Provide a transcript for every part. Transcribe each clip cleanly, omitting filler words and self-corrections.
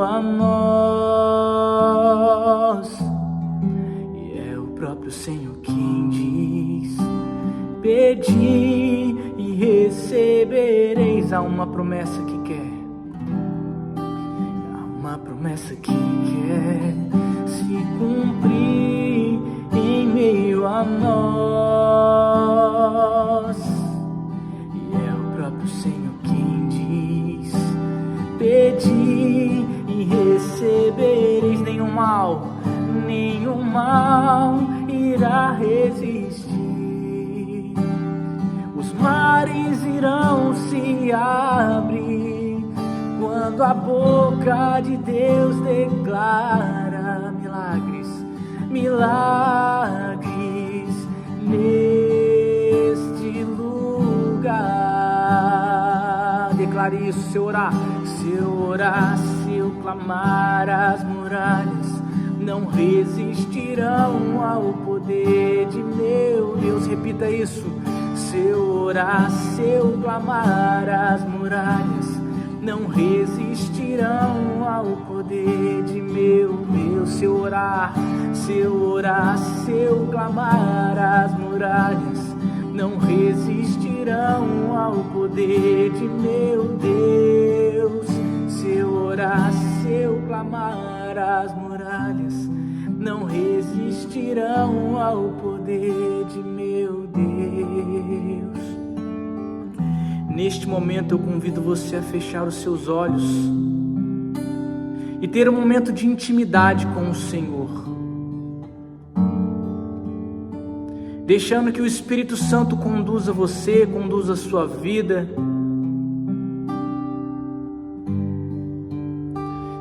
a nós. E é o próprio Senhor quem diz: pedi e recebereis. Há uma promessa que quer, há uma promessa que quer se cumprir em meio a nós. E é o próprio Senhor quem diz: pedi e recebereis. Nenhum mal irá resistir. Os mares irão se abrir quando a boca de Deus declara milagres, milagres neste lugar. Declare isso, se eu orar, se eu clamar, as muralhas não resistirão ao poder de meu Deus. Repita isso. Se eu orar, se eu clamar, as muralhas não resistirão ao poder de meu Deus. Se eu orar, se eu clamar, as muralhas não resistirão ao poder de meu Deus. Se eu orar, se eu clamar, as muralhas não resistirão ao poder de meu Deus. Neste momento eu convido você a fechar os seus olhos e ter um momento de intimidade com o Senhor, deixando que o Espírito Santo conduza você, conduza a sua vida.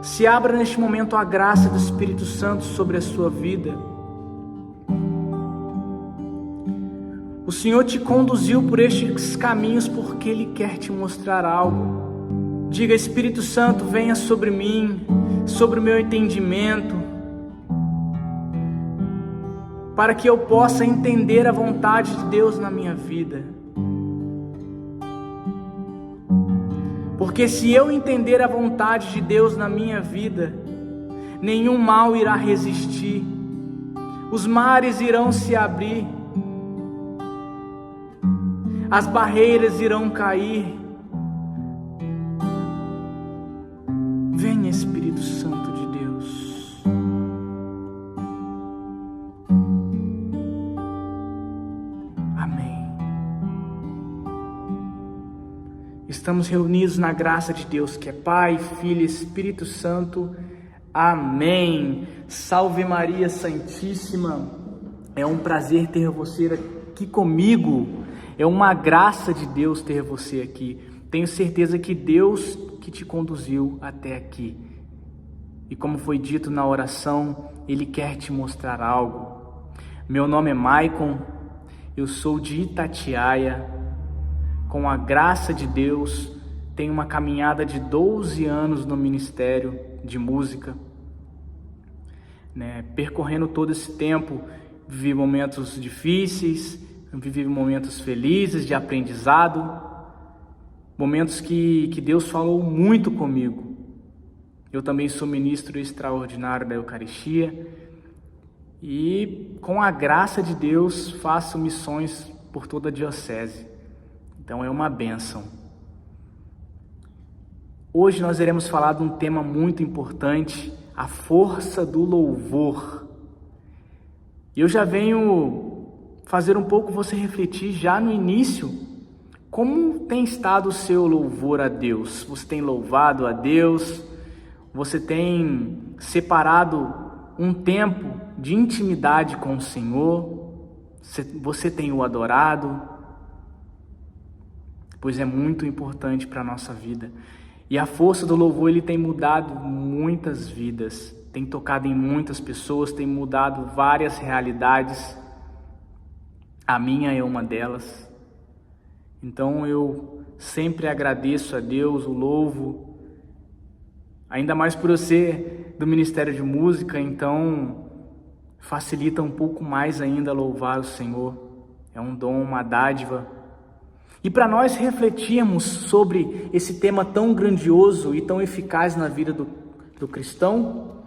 Se abra neste momento a graça do Espírito Santo sobre a sua vida. O Senhor te conduziu por estes caminhos porque Ele quer te mostrar algo. Diga: Espírito Santo, venha sobre mim, sobre o meu entendimento, para que eu possa entender a vontade de Deus na minha vida. Porque se eu entender a vontade de Deus na minha vida, nenhum mal irá resistir, os mares irão se abrir, as barreiras irão cair. Venha, Espírito Santo de Deus. Amém. Estamos reunidos na graça de Deus, que é Pai, Filho e Espírito Santo. Amém. Salve Maria Santíssima. É um prazer ter você aqui comigo. É uma graça de Deus ter você aqui. Tenho certeza que Deus que te conduziu até aqui. E como foi dito na oração, Ele quer te mostrar algo. Meu nome é Maicon, eu sou de Itatiaia. Com a graça de Deus, tenho uma caminhada de 12 anos no ministério de música. Percorrendo todo esse tempo, vivi momentos difíceis, vivi momentos felizes de aprendizado, momentos que Deus falou muito comigo. Eu também sou ministro extraordinário da Eucaristia e, com a graça de Deus, faço missões por toda a diocese. Então é uma bênção. Hoje nós iremos falar de um tema muito importante, a força do louvor. Eu já venho fazer um pouco você refletir já no início, como tem estado o seu louvor a Deus? Você tem louvado a Deus? Você tem separado um tempo de intimidade com o Senhor? Você tem o adorado? Pois é muito importante para a nossa vida. E a força do louvor, ele tem mudado muitas vidas, tem tocado em muitas pessoas, tem mudado várias realidades. A minha é uma delas. Então eu sempre agradeço a Deus, o louvo, ainda mais por eu ser do Ministério de Música, então facilita um pouco mais ainda louvar o Senhor. É um dom, uma dádiva. E para nós refletirmos sobre esse tema tão grandioso e tão eficaz na vida do cristão,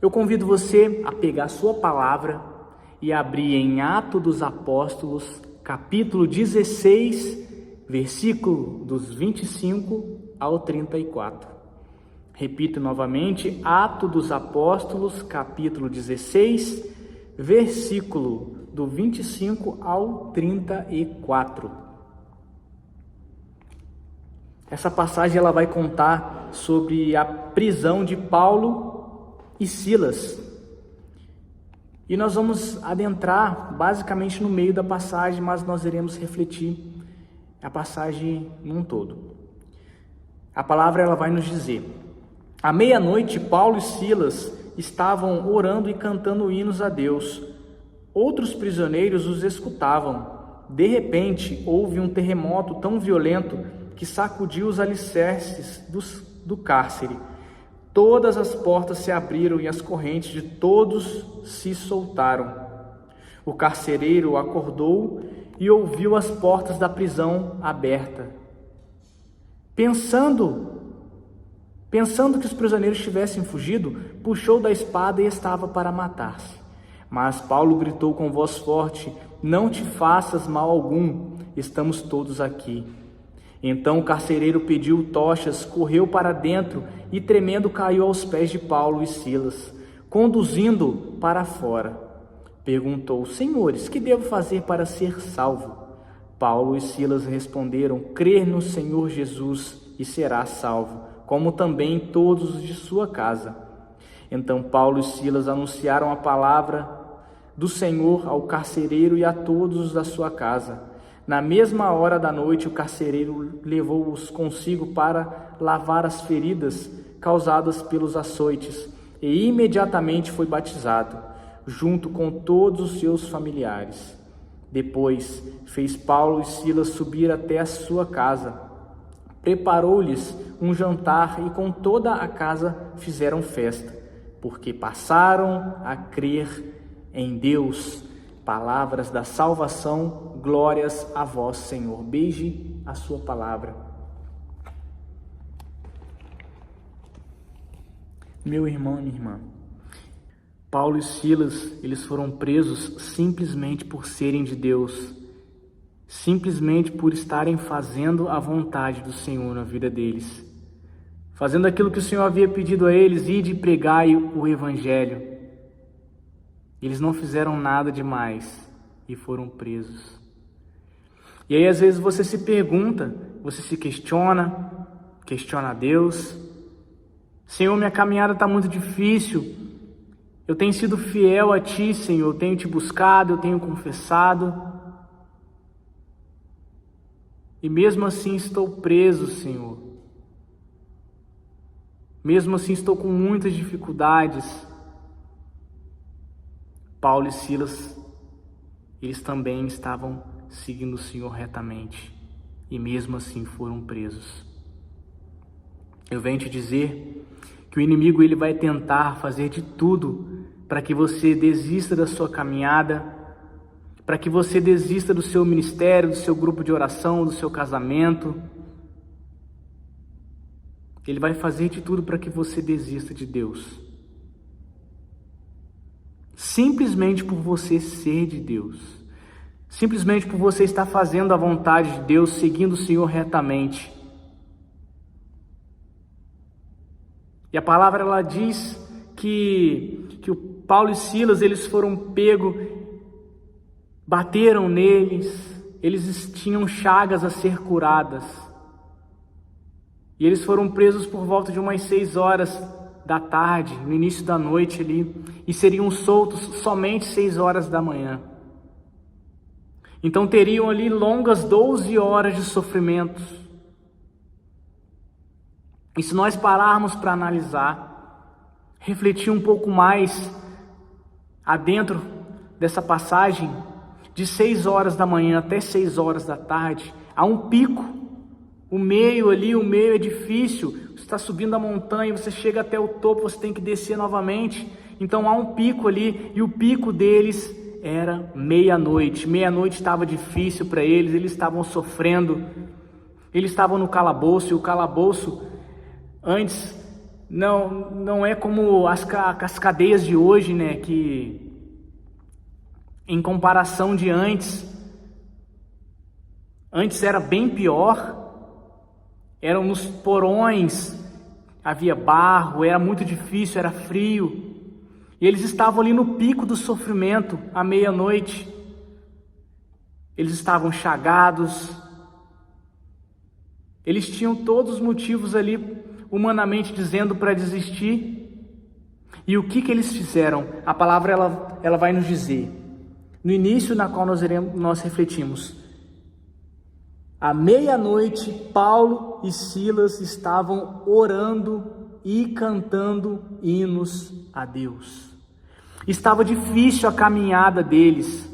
eu convido você a pegar a sua palavra e abrir em Atos dos Apóstolos, capítulo 16, versículo dos 25 ao 34. Repito novamente, Atos dos Apóstolos, capítulo 16, versículo do 25 ao 34. Essa passagem ela vai contar sobre a prisão de Paulo e Silas. E nós vamos adentrar basicamente no meio da passagem, mas nós iremos refletir a passagem num todo. A palavra ela vai nos dizer: à meia-noite, Paulo e Silas estavam orando e cantando hinos a Deus. Outros prisioneiros os escutavam. De repente, houve um terremoto tão violento que sacudiu os alicerces do cárcere. Todas as portas se abriram e as correntes de todos se soltaram. O carcereiro acordou e ouviu as portas da prisão abertas. Pensando que os prisioneiros tivessem fugido, puxou da espada e estava para matar-se. Mas Paulo gritou com voz forte: não te faças mal algum, estamos todos aqui. Então o carcereiro pediu tochas, correu para dentro e tremendo caiu aos pés de Paulo e Silas, conduzindo para fora. Perguntou: senhores, que devo fazer para ser salvo? Paulo e Silas responderam: crer no Senhor Jesus e serás salvo, como também todos os de sua casa. Então Paulo e Silas anunciaram a palavra do Senhor ao carcereiro e a todos os da sua casa. Na mesma hora da noite, o carcereiro levou-os consigo para lavar as feridas causadas pelos açoites e imediatamente foi batizado, junto com todos os seus familiares. Depois fez Paulo e Silas subir até a sua casa, preparou-lhes um jantar e com toda a casa fizeram festa, porque passaram a crer em Deus. Palavras da salvação, glórias a vós, Senhor. Beije a sua palavra. Meu irmão e minha irmã, Paulo e Silas, eles foram presos simplesmente por serem de Deus, simplesmente por estarem fazendo a vontade do Senhor na vida deles, fazendo aquilo que o Senhor havia pedido a eles: ide e pregai o Evangelho. Eles não fizeram nada demais e foram presos. E aí às vezes você se pergunta, você se questiona a Deus: Senhor, minha caminhada está muito difícil, eu tenho sido fiel a Ti, Senhor, eu tenho Te buscado, eu tenho confessado, e mesmo assim estou preso, Senhor. Mesmo assim estou com muitas dificuldades. Paulo e Silas, eles também estavam seguindo o Senhor retamente e mesmo assim foram presos. Eu venho te dizer que o inimigo ele vai tentar fazer de tudo para que você desista da sua caminhada, para que você desista do seu ministério, do seu grupo de oração, do seu casamento. Ele vai fazer de tudo para que você desista de Deus. Simplesmente por você ser de Deus, simplesmente por você estar fazendo a vontade de Deus, seguindo o Senhor retamente. E a palavra ela diz que o Paulo e Silas eles foram pegos, bateram neles, eles tinham chagas a ser curadas. E eles foram presos por volta de umas 6 horas da tarde, no início da noite ali, e seriam soltos somente 6 horas da manhã. Então teriam ali longas 12 horas de sofrimentos. E se nós pararmos para analisar, refletir um pouco mais adentro dessa passagem, de 6 horas da manhã até 6 horas da tarde, há um pico. O meio é difícil. Você está subindo a montanha, você chega até o topo, você tem que descer novamente. Então há um pico ali, e o pico deles era meia-noite. Meia-noite estava difícil para eles estavam sofrendo. Eles estavam no calabouço, e o calabouço, antes não é como as cadeias de hoje, né, que em comparação de antes era bem pior. Eram nos porões, havia barro, era muito difícil, era frio. E eles estavam ali no pico do sofrimento, à meia-noite. Eles estavam chagados. Eles tinham todos os motivos ali, humanamente dizendo, para desistir. E o que eles fizeram? A palavra ela vai nos dizer. No início, na qual nós refletimos. À meia-noite, Paulo e Silas estavam orando e cantando hinos a Deus. Estava difícil a caminhada deles.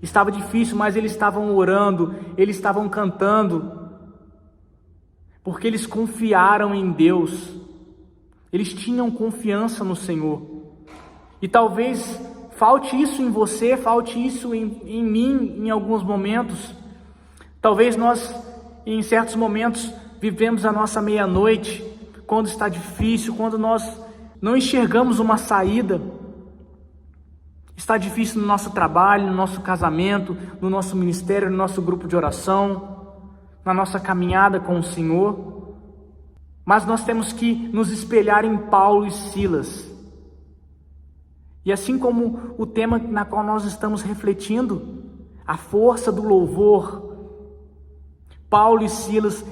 Estava difícil, mas eles estavam orando, eles estavam cantando, porque eles confiaram em Deus. Eles tinham confiança no Senhor. E talvez falte isso em você, falte isso em mim em alguns momentos. Talvez nós, em certos momentos, vivemos a nossa meia-noite, quando está difícil, quando nós não enxergamos uma saída. Está difícil no nosso trabalho, no nosso casamento, no nosso ministério, no nosso grupo de oração, na nossa caminhada com o Senhor. Mas nós temos que nos espelhar em Paulo e Silas. E assim como o tema na qual nós estamos refletindo, a força do louvor, Paulo e Silas,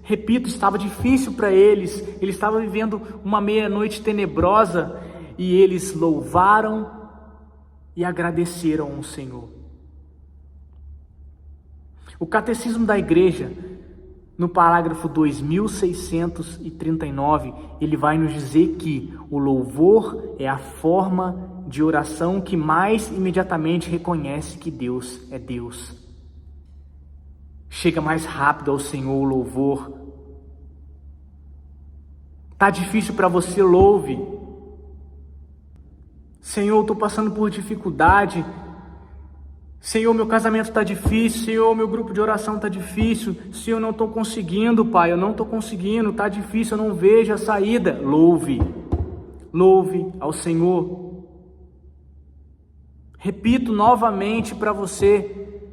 repito, estava difícil para eles estavam vivendo uma meia-noite tenebrosa, e eles louvaram e agradeceram ao Senhor. O Catecismo da Igreja, no parágrafo 2639, ele vai nos dizer que o louvor é a forma de oração que mais imediatamente reconhece que Deus é Deus. Chega mais rápido ao Senhor o louvor. Tá difícil para você, louve. Senhor, estou passando por dificuldade. Senhor, meu casamento está difícil. Senhor, meu grupo de oração está difícil. Senhor, eu não estou conseguindo, Pai. Eu não estou conseguindo. Está difícil, eu não vejo a saída. Louve. Louve ao Senhor. Repito novamente para você.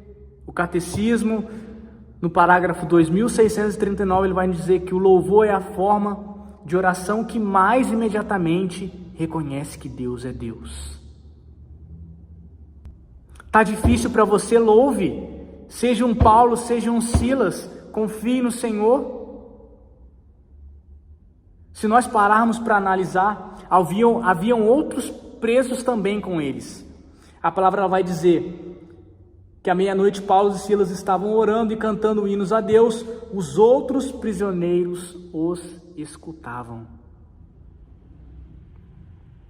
O Catecismo, no parágrafo 2639, ele vai dizer que o louvor é a forma de oração que mais imediatamente reconhece que Deus é Deus. Tá difícil para você, louve. Seja um Paulo, seja um Silas, confie no Senhor. Se nós pararmos para analisar, haviam outros presos também com eles. A palavra vai dizer que à meia-noite Paulo e Silas estavam orando e cantando hinos a Deus. Os outros prisioneiros os escutavam.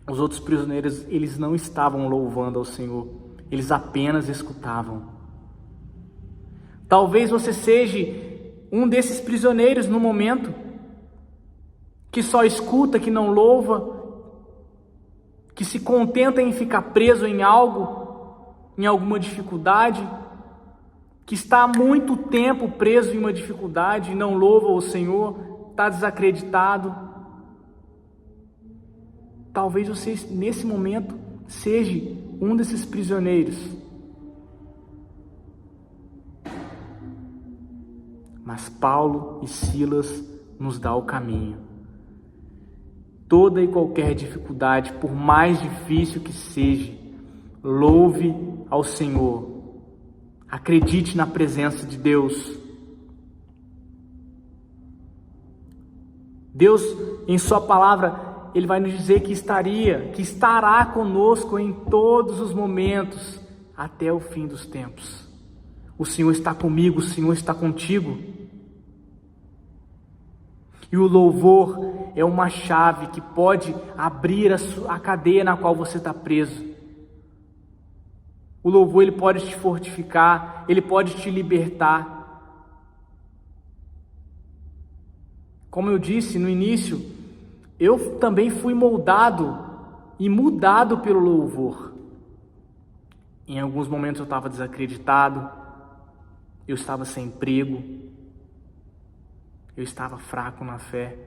Os outros prisioneiros, eles não estavam louvando ao Senhor, eles apenas escutavam. Talvez você seja um desses prisioneiros no momento, que só escuta, que não louva, que se contenta em ficar preso em algo, em alguma dificuldade, que está há muito tempo preso em uma dificuldade e não louva o Senhor, está desacreditado. Talvez você, nesse momento, seja um desses prisioneiros. Mas Paulo e Silas nos dão o caminho. Toda e qualquer dificuldade, por mais difícil que seja, louve ao Senhor. Acredite na presença de Deus. Deus, em sua palavra, Ele vai nos dizer que estará conosco em todos os momentos, até o fim dos tempos. O Senhor está comigo, o Senhor está contigo. E o louvor é uma chave que pode abrir a cadeia na qual você está preso. O louvor, ele pode te fortificar, ele pode te libertar. Como eu disse no início, eu também fui moldado e mudado pelo louvor. Em alguns momentos eu estava desacreditado, eu estava sem emprego, eu estava fraco na fé.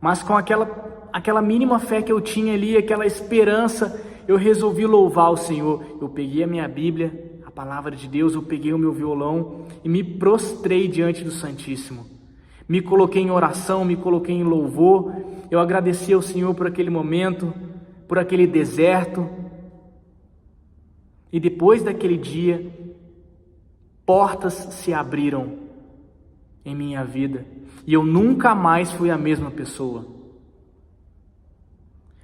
Mas com aquela mínima fé que eu tinha ali, aquela esperança, eu resolvi louvar o Senhor. Eu peguei a minha Bíblia, a palavra de Deus, eu peguei o meu violão e me prostrei diante do Santíssimo. Me coloquei em oração, me coloquei em louvor. Eu agradeci ao Senhor por aquele momento, por aquele deserto. E depois daquele dia, portas se abriram em minha vida. E eu nunca mais fui a mesma pessoa.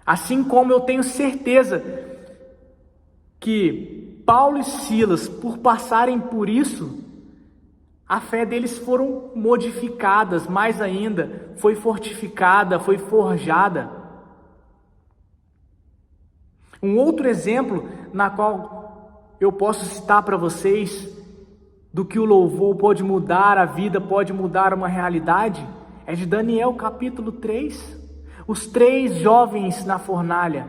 Assim como eu tenho certeza que Paulo e Silas, por passarem por isso, a fé deles foram modificadas, mais ainda, foi fortificada, foi forjada. Um outro exemplo na qual eu posso citar para vocês do que o louvor pode mudar a vida, pode mudar uma realidade, é de Daniel capítulo 3. Os 3 jovens na fornalha.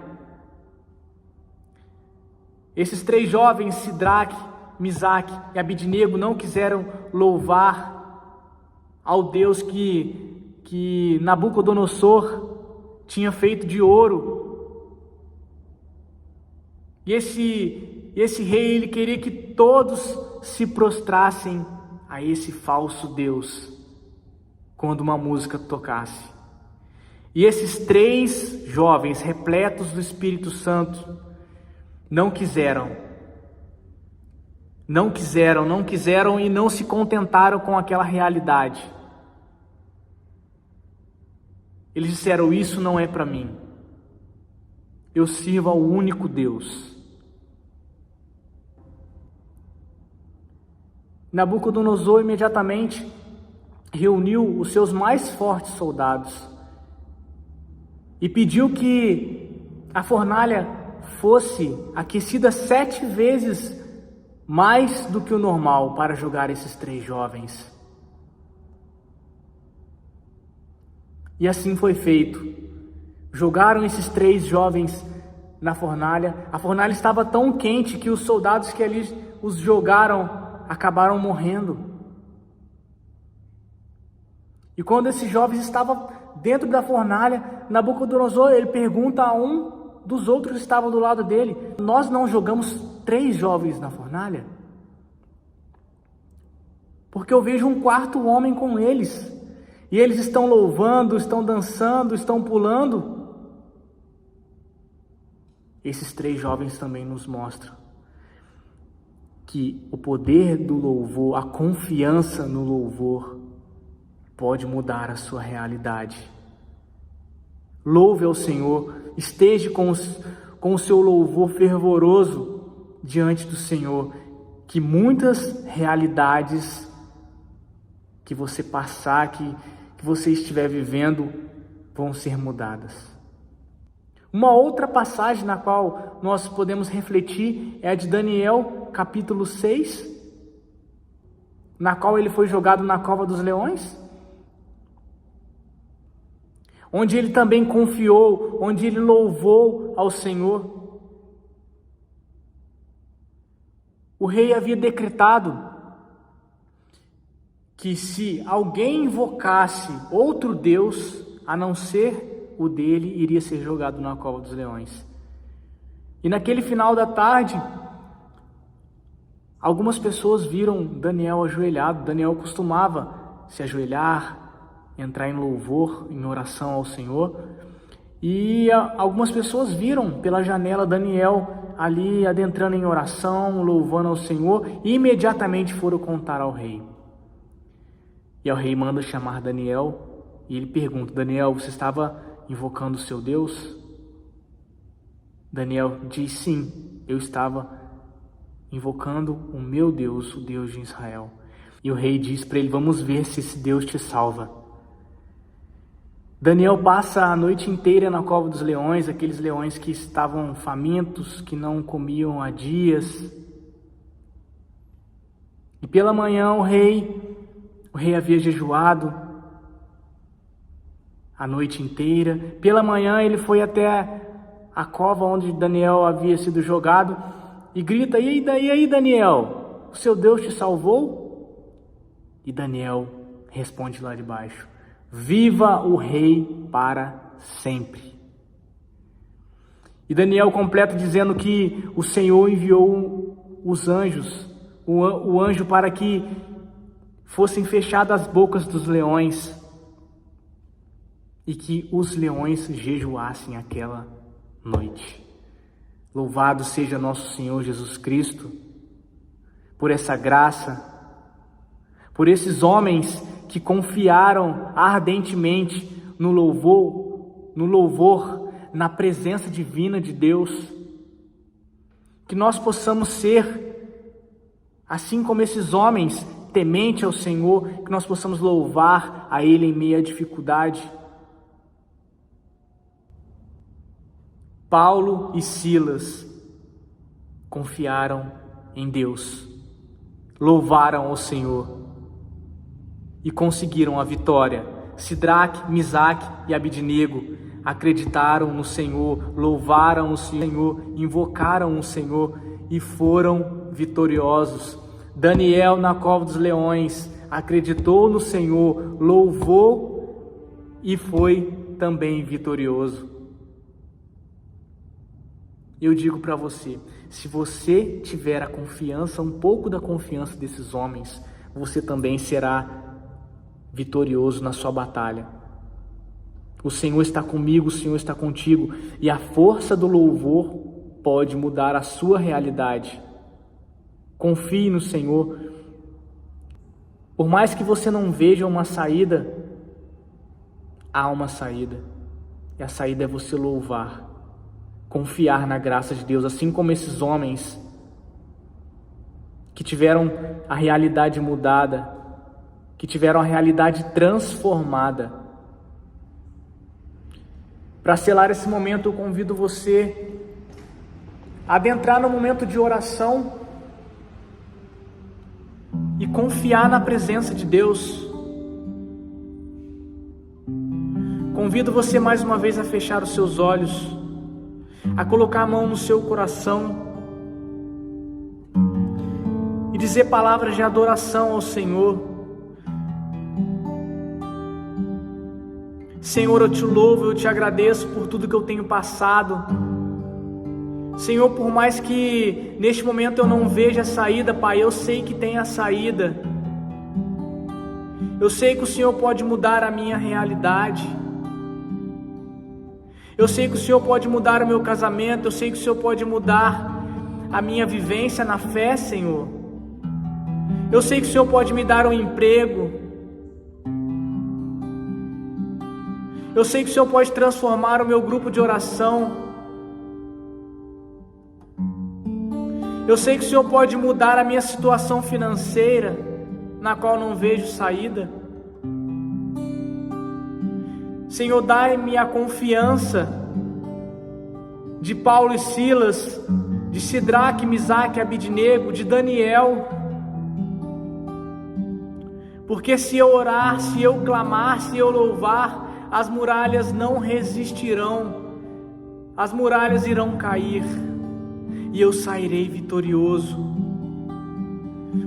Esses 3 jovens, Sidraque, Misaque e Abidnego, não quiseram louvar ao Deus que Nabucodonosor tinha feito de ouro. E esse rei, ele queria que todos se prostrassem a esse falso Deus quando uma música tocasse. E esses 3 jovens, repletos do Espírito Santo, não quiseram e não se contentaram com aquela realidade. Eles disseram: isso não é para mim. Eu sirvo ao único Deus. Nabucodonosor imediatamente reuniu os seus mais fortes soldados e pediu que a fornalha fosse aquecida 7 vezes mais do que o normal para jogar esses 3 jovens. E assim foi feito. Jogaram esses 3 jovens na fornalha. A fornalha estava tão quente que os soldados que ali os jogaram acabaram morrendo. E quando esses jovens estavam dentro da fornalha, Nabucodonosor, ele pergunta a um dos outros que estavam do lado dele: nós não jogamos 3 jovens na fornalha? Porque eu vejo um 4º homem com eles, e eles estão louvando, estão dançando, estão pulando. Esses 3 jovens também nos mostram que o poder do louvor, a confiança no louvor, pode mudar a sua realidade. Louve ao Senhor, esteja com o seu louvor fervoroso diante do Senhor, que muitas realidades que você passar, que você estiver vivendo, vão ser mudadas. Uma outra passagem na qual nós podemos refletir é a de Daniel, capítulo 6, na qual ele foi jogado na cova dos leões, onde ele também confiou, onde ele louvou ao Senhor. O rei havia decretado que se alguém invocasse outro Deus, a não ser o dele, iria ser jogado na cova dos leões. E naquele final da tarde, algumas pessoas viram Daniel ajoelhado. Daniel costumava se ajoelhar, entrar em louvor, em oração ao Senhor. E algumas pessoas viram pela janela Daniel ali adentrando em oração, louvando ao Senhor, e imediatamente foram contar ao rei. E o rei manda chamar Daniel e ele pergunta: Daniel, você estava invocando o seu Deus? Daniel diz: sim, eu estava invocando o meu Deus, o Deus de Israel. E o rei diz para ele: vamos ver se esse Deus te salva. Daniel passa a noite inteira na cova dos leões, aqueles leões que estavam famintos, que não comiam há dias. E pela manhã o rei havia jejuado a noite inteira. Pela manhã ele foi até a cova onde Daniel havia sido jogado e grita: e aí Daniel, o seu Deus te salvou? E Daniel responde lá de baixo: Viva o Rei para sempre. E Daniel completa dizendo que o Senhor enviou os anjos, o anjo para que fossem fechadas as bocas dos leões e que os leões jejuassem aquela noite. Louvado seja nosso Senhor Jesus Cristo por essa graça, por esses homens que confiaram ardentemente no louvor, na presença divina de Deus. Que nós possamos ser, assim como esses homens, temente ao Senhor, que nós possamos louvar a Ele em meio à dificuldade. Paulo e Silas confiaram em Deus, louvaram ao Senhor e conseguiram a vitória. Sidraque, Misaque e Abidnego acreditaram no Senhor, louvaram o Senhor, invocaram o Senhor e foram vitoriosos. Daniel, na cova dos leões, acreditou no Senhor, louvou e foi também vitorioso. Eu digo para você, se você tiver a confiança, um pouco da confiança desses homens, você também será vitorioso na sua batalha. O Senhor está comigo, o Senhor está contigo, e a força do louvor pode mudar a sua realidade. Confie no Senhor. Por mais que você não veja uma saída, há uma saída. E a saída é você louvar, confiar na graça de Deus, assim como esses homens que tiveram a realidade mudada, que tiveram a realidade transformada. Para selar esse momento, eu convido você a adentrar no momento de oração e confiar na presença de Deus. Convido você mais uma vez a fechar os seus olhos, a colocar a mão no seu coração e dizer palavras de adoração ao Senhor. Senhor, eu te louvo, eu te agradeço por tudo que eu tenho passado. Senhor, por mais que neste momento eu não veja a saída, Pai, eu sei que tem a saída. Eu sei que o Senhor pode mudar a minha realidade. Eu sei que o Senhor pode mudar o meu casamento. Eu sei que o Senhor pode mudar a minha vivência na fé, Senhor. Eu sei que o Senhor pode me dar um emprego. Eu sei que o Senhor pode transformar o meu grupo de oração. Eu sei que o Senhor pode mudar a minha situação financeira, na qual não vejo saída. Senhor, dai-me a confiança de Paulo e Silas, de Sidraque, Misaque e Abidnego, de Daniel. Porque se eu orar, se eu clamar, se eu louvar, as muralhas não resistirão, as muralhas irão cair e eu sairei vitorioso.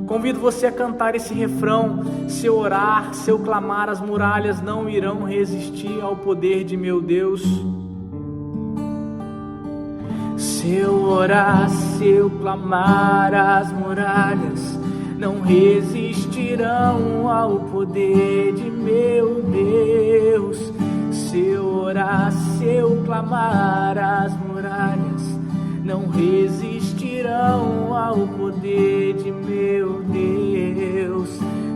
Convido você a cantar esse refrão: se eu orar, se eu clamar, as muralhas não irão resistir ao poder de meu Deus. Se eu orar, se eu clamar, as muralhas não resistirão ao poder de meu Deus. Se eu orar, se eu clamar, as muralhas não resistirão ao poder de meu Deus.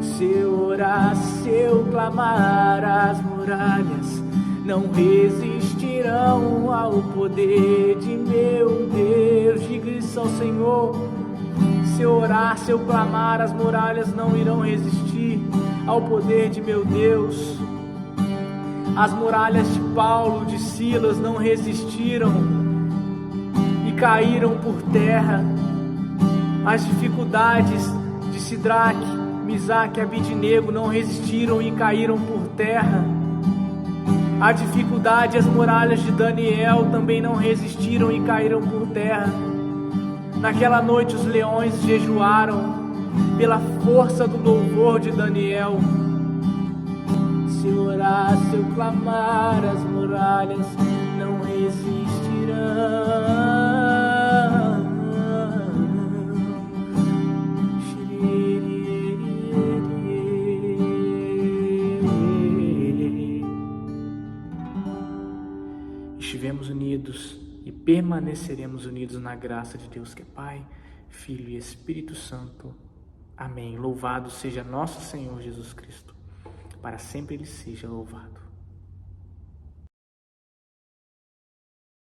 Se eu orar, se eu clamar, as muralhas não resistirão ao poder de meu Deus. Diga isso ao Senhor. Se eu orar, se eu clamar, as muralhas não irão resistir ao poder de meu Deus. As muralhas de Paulo, de Silas não resistiram e caíram por terra. As dificuldades de Sidraque, Misaque e Abidnego não resistiram e caíram por terra. A dificuldade e as muralhas de Daniel também não resistiram e caíram por terra. Naquela noite os leões jejuaram pela força do louvor de Daniel. Se eu orar, se eu clamar, as muralhas não resistirão. Estivemos unidos e permaneceremos unidos na graça de Deus que é Pai, Filho e Espírito Santo. Amém. Louvado seja nosso Senhor Jesus Cristo. Para sempre Ele seja louvado.